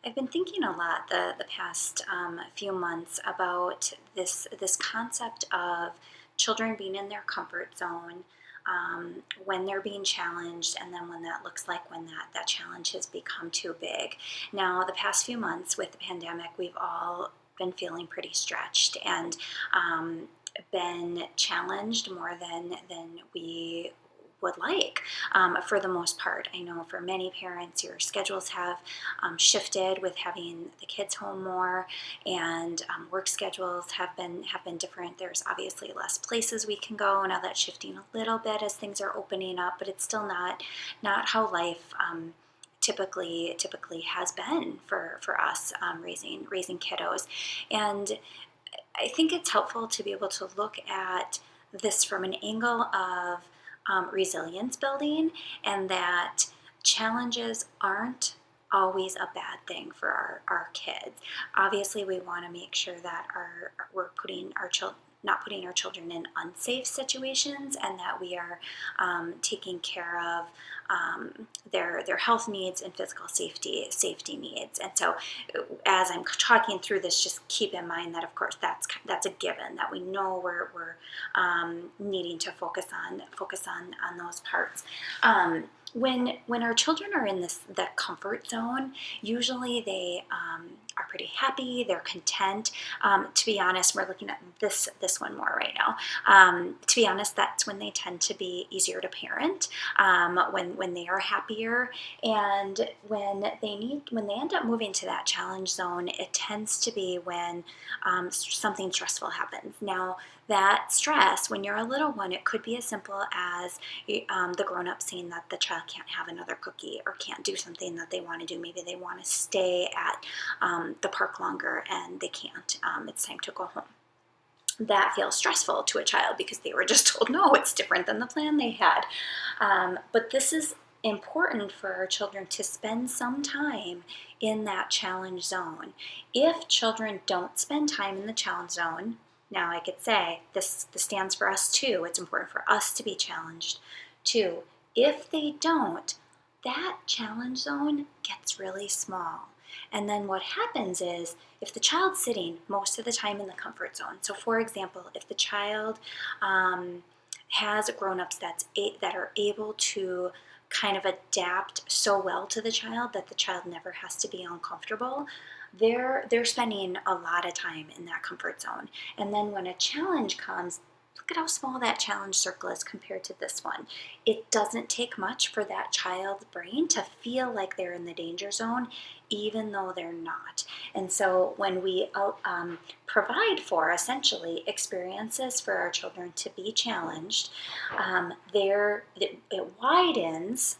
I've been thinking a lot the past few months about this concept of children being in their comfort zone when they're being challenged, and then when that looks like when that challenge has become too big. Now, the past few months with the pandemic, we've all been feeling pretty stretched and been challenged more than we would like, for the most part. I know for many parents, your schedules have shifted with having the kids home more, and work schedules have been different. There's obviously less places we can go now. That's shifting a little bit as things are opening up, but it's still not how life typically has been for us, raising kiddos. And I think it's helpful to be able to look at this from an angle of resilience building, and that challenges aren't always a bad thing for our kids. Obviously, we want to make sure that we're putting our children not putting our children in unsafe situations, and that we are taking care of their health needs and physical safety needs. And so, as I'm talking through this, just keep in mind that, of course, that's a given, that we know we're needing to focus on those parts. When our children are in the comfort zone, usually they are pretty happy, they're content. To be honest, we're looking at this one more right now. To be honest, that's when they tend to be easier to parent, when they are happier, and when they end up moving to that challenge zone, it tends to be when something stressful happens. Now, that stress, when you're a little one, it could be as simple as the grown-up saying that the child can't have another cookie or can't do something that they want to do. Maybe they want to stay at the park longer and they can't. It's time to go home. That feels stressful to a child because they were just told, no, it's different than the plan they had. But this is important for our children to spend some time in that challenge zone. If children don't spend time in the challenge zone, now I could say this stands for us too. It's important for us to be challenged too. If they don't, that challenge zone gets really small. And then what happens is, if the child's sitting most of the time in the comfort zone, so for example, if the child has grown-ups that are able to kind of adapt so well to the child that the child never has to be uncomfortable, they're spending a lot of time in that comfort zone. And then when a challenge comes, look at how small that challenge circle is compared to this one. It doesn't take much for that child's brain to feel like they're in the danger zone, even though they're not. And so when we provide for, essentially, experiences for our children to be challenged, it widens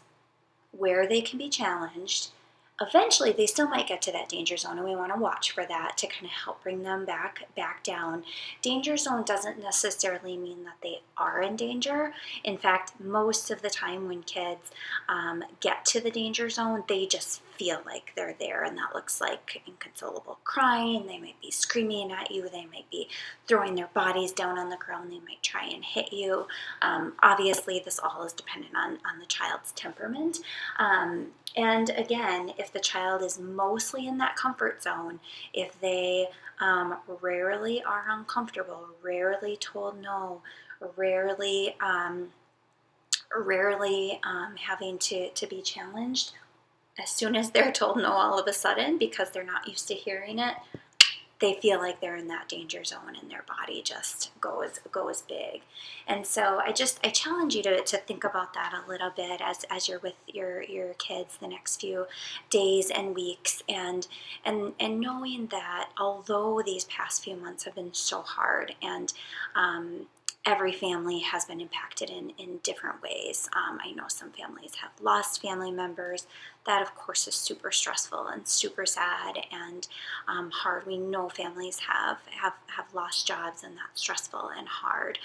where they can be challenged. Eventually, they still might get to that danger zone, and we want to watch for that to kind of help bring them back down. Danger zone doesn't necessarily mean that they are in danger. In fact, most of the time when kids get to the danger zone, they just feel like they're there, and that looks like inconsolable crying. They might be screaming at you. They might be throwing their bodies down on the ground. They might try and hit you. Obviously, this all is dependent on the child's temperament. And again, if the child is mostly in that comfort zone, if they rarely are uncomfortable, rarely told no, rarely having to be challenged, as soon as they're told no all of a sudden, because they're not used to hearing it, they feel like they're in that danger zone, and their body just goes big. And so I challenge you to think about that a little bit as you're with your kids the next few days and weeks, and knowing that although these past few months have been so hard, and every family has been impacted in different ways. I know some families have lost family members. That, of course, is super stressful and super sad and hard. We know families have lost jobs, and that's stressful and hard.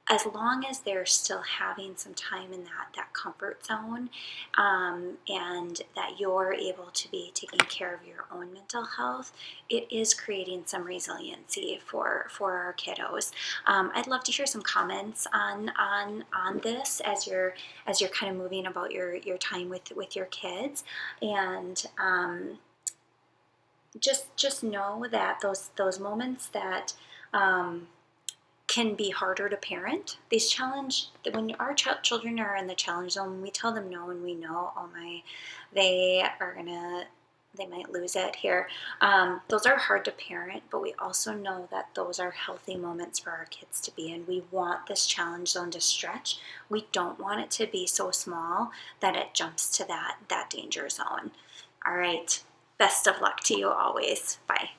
as long as they're still having some time in that comfort zone, and that you're able to be taking care of your own mental health, it is creating some resiliency for our kiddos. I'd love to hear some comments on this as you're kind of moving about your time with your kids, and just know that those moments that can be harder to parent. These challenge, when our children are in the challenge zone, we tell them no and we know, oh my, they might lose it here. Those are hard to parent, but we also know that those are healthy moments for our kids to be in. We want this challenge zone to stretch. We don't want it to be so small that it jumps to that danger zone. All right. Best of luck to you always. Bye.